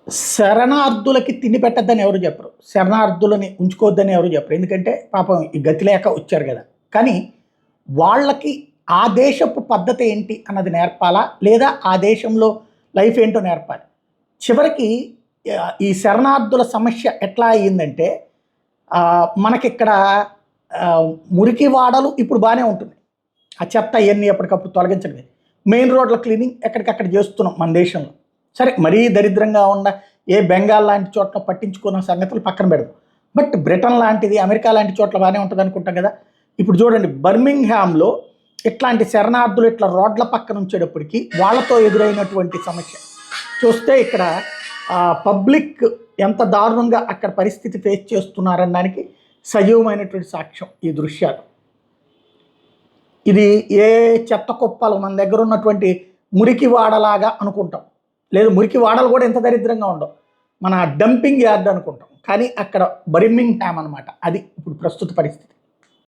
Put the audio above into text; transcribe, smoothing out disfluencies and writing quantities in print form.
శరణార్థులకి తిండి పెట్టద్దని ఎవరు చెప్పరు. శరణార్థులని ఉంచుకోవద్దని ఎవరు చెప్పరు. ఎందుకంటే పాపం ఈ గతి లేక వచ్చారు గదా! కానీ వాళ్ళకి ఆ దేశపు పద్ధతి ఏంటి అన్నది నేర్పాలా? లేదా ఆ దేశంలో లైఫ్ ఏంటో నేర్పాలి. చివరికి ఈ శరణార్థుల సమస్య ఎట్లా అయిందంటే మనకిక్కడ మురికి వాడలు ఇప్పుడు బానే ఉంటున్నాయి. ఆ చెత్త ఇయన్నీ ఎప్పటికప్పుడు తొలగించడమే. మెయిన్ రోడ్ల క్లీనింగ్ ఎక్కడికక్కడ చేస్తున్నాం మన దేశంలో. సరే మరీ దరిద్రంగా ఉన్న ఏ బెంగాల్ లాంటి చోట్ల పట్టించుకున్న సంగతులు పక్కన పెడదాం. బట్ బ్రిటన్ లాంటిది, అమెరికా లాంటి చోట్ల బాగానే ఉంటుంది అనుకుంటాం కదా. ఇప్పుడు చూడండి బర్మింగ్హామ్లో ఇట్లాంటి శరణార్థులు ఇట్లా రోడ్ల పక్కన ఉంచేటప్పటికి వాళ్ళతో ఎదురైనటువంటి సమస్య చూస్తే ఇక్కడ పబ్లిక్ ఎంత దారుణంగా అక్కడ పరిస్థితి ఫేస్ చేస్తున్నారనడానికి సజీవమైనటువంటి సాక్ష్యం ఈ దృశ్యాలు. ఇది ఏ చెత్త కుప్పలు మన దగ్గర ఉన్నటువంటి మురికి వాడలాగా అనుకుంటాం. లేదు మురికి వాడలు కూడా ఎంత దరిద్రంగా ఉండవు. మన డంపింగ్ యార్డ్ అనుకుంటాం. కానీ అక్కడ బర్మింగ్హామ్ అనమాట. అది ఇప్పుడు ప్రస్తుత పరిస్థితి.